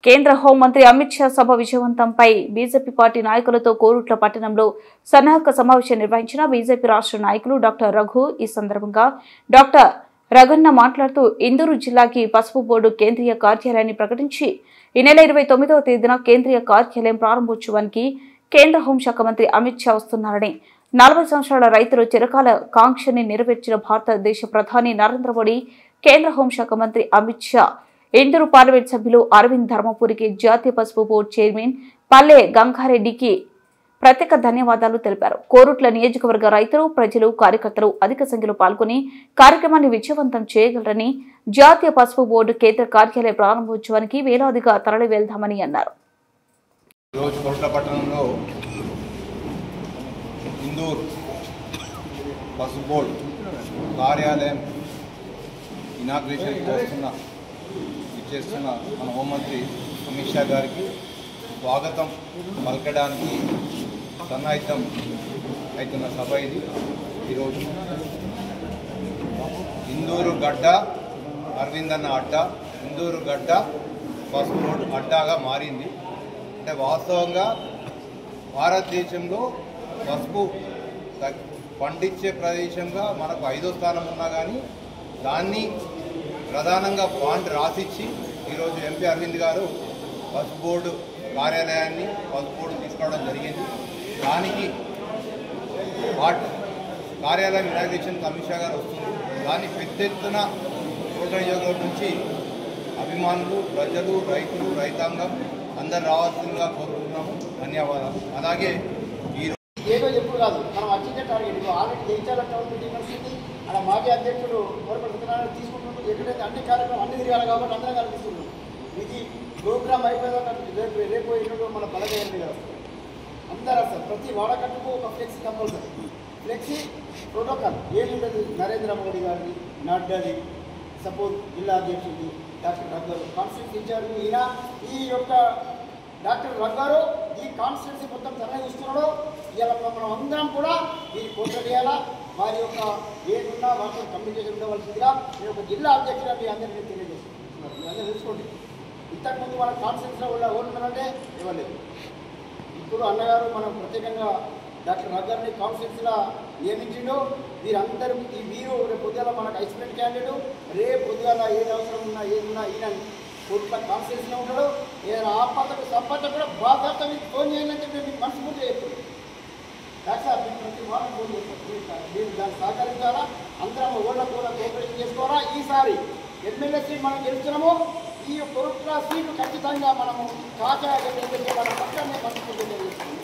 కేంద్ర హోంమంత్రి అమిత్ షా సభ విజయవంతంపై BJP party నాయకులతో కోరుట్ల పట్టణంలో సన్నాహక సమావేశం నిర్వహించిన బీజేపీ రాష్ట్ర నాయకులు డాక్టర్ రఘు. ఈ సందర్భంగా డాక్టర్ రఘన్న మాట్లాడుతూ ఇందూరు జిల్లాకి పసుపు బోర్డు కేంద్రీయ కార్యాలయాన్ని ప్రకటించి ఈ నెల 29వ తేదీన కేంద్రీయ కార్యాలయం ప్రారంభోత్సవానికి కేంద్ర హోంశాఖ మంత్రి అమిత్ షా వస్తున్నారని, 40 సంవత్సరాల రైతుల చిరకాల కాంక్షని నెరవేర్చిన భారతదేశ ప్రధాని నరేంద్ర మోడీ, కేంద్ర హోంశాఖ మంత్రి అమిత్ షా, ఇందూరు పార్లమెంట్ సభ్యులు అరవింద్ ధర్మపురికి, జాతీయ పసుపు బోర్డు చైర్మన్ పల్లె గంగారెడ్డికి ప్రత్యేక ధన్యవాదాలు తెలిపారు. కోరుట్ల నియోజకవర్గ రైతులు, ప్రజలు, కార్యకర్తలు అధిక సంఖ్యలో పాల్గొని కార్యక్రమాన్ని విజయవంతం చేయగలరని, జాతీయ పసుపు బోర్డు కేంద్ర కార్యాలయ ప్రారంభోత్సవానికి వేలాదిగా తరలి వెళ్దామని అన్నారు. ఇందూరు పసుపు బోర్డు కార్యాలయం ఇనాగ్రేషన్ చేస్తున్న మన హోంమంత్రి అమిత్ షా గారికి స్వాగతం పలకడానికి సన్నాహితం అవుతున్న సభ ఇది. ఈరోజు ఇందూరు గడ్డ అరవింద్ అన్న అడ్డ, ఇందూరు గడ్డ పసుపు బోర్డు అడ్డాగా మారింది. అంటే వాస్తవంగా భారతదేశంలో పసుపు పండించే ప్రదేశంగా మనకు 5వ స్థానం ఉన్నా కానీ దాన్ని ప్రధానంగా బాండ్ రాసిచ్చి ఈరోజు ఎంపీ అరవింద్ గారు పసుపు బోర్డు కార్యాలయాన్ని పసుపు బోర్డు తీసుకోవడం జరిగింది. దానికి కార్యాలయం ఇనాగ్రేషన్ అమిత్ షా గారు వస్తుంది. దాన్ని పెద్ద ఎత్తున కోరుట్ల నియోజకవర్గం నుంచి అభిమానులు, ప్రజలు, రైతులు, రైతాంగం అందరు రావాల్సిందిగా కోరుకుంటున్నాము. ధన్యవాదాలు. అలాగే ఏదో ఎప్పుడు కాదు, మనం అర్జెంట్ టార్గెట్ ఆల్రెడీ జయించాలంటే పరిస్థితి అక్కడ మాజీ అధ్యక్షుడు కోరపడుతున్నారని తీసుకుంటున్నాం. ఎక్కడైతే అన్ని కార్యక్రమం అన్ని తిరగాలి కాబట్టి అందరం కనిపిస్తున్నాం. ఇది ప్రోగ్రామ్ అయిపోయిన రేపు ఎన్నో మన పలకైంది కదా, అందరూ అసలు ప్రతి వాడకట్టుకు ఒక ఫ్లెక్సీ కంపల్సరీ. ఫ్లెక్సీ ప్రోటోకాల్ ఏది ఉంటుంది, నరేంద్ర మోడీ గారిని, నడ్డాది, సపోజ్ జిల్లా అధ్యక్షుడిని డాక్టర్ రఘు కాన్స్టిట్యూన్సీ ఇన్ఛార్జ్ ఈయన, ఈ యొక్క డాక్టర్ రఘు ఈ కాన్స్టిట్యూన్సీ మొత్తం తరలిస్తున్నాడో ఇలా మనం అందరం కూడా దీన్ని పోరాడాలా. వారి యొక్క ఏదున్నా వారితో కమ్యూనికేషన్ ఉండవలసిందిగా నేను ఒక జిల్లా అధ్యక్షుడిగా మీ అందరికీ తెలియజేస్తున్నాను. మీ అందరూ తెలుసుకోండి, ఇంతకుముందు మన కాన్స్టిట్యూన్సీలో కూడా ఓడుతున్నారంటే ఇవ్వలేదు. ఇప్పుడు అన్నగారు మనం ప్రత్యేకంగా డాక్టర్ రఘుని కాన్స్టిట్యూన్సీలో నియమించిండు. వీరందరూ వీరు రేపు పొద్దుగాల మనకు ఐస్మెంట్ క్యాండిడేట్, రేపు పొద్దుగాల ఏది అవసరం ఉన్నా ఏదున్నా ఈయన కోర్టుల కాన్స్టిట్యూన్సీలో ఉంటాడు. ఏదైనా ఆపదకు సంపద కూడా బాధ్యత మీకు ఫోన్ చేయాలని చెప్పి మీకు మనస్ఫూర్తి చెప్తుంది. డాక్టర్ మీకు ప్రతి వారం ఫోన్ చేస్తారు. మీరు దాన్ని సహకరించాలా, అందరం ఓళ్ళ కూడా కోఆపరేషన్ చేసుకోవాలా. ఈసారి ఎమ్మెల్యే సీట్ మనం గెలుస్తున్నాము. ఈ కోర్టుల సీటు ఖచ్చితంగా మనము కాచా మన పక్కనే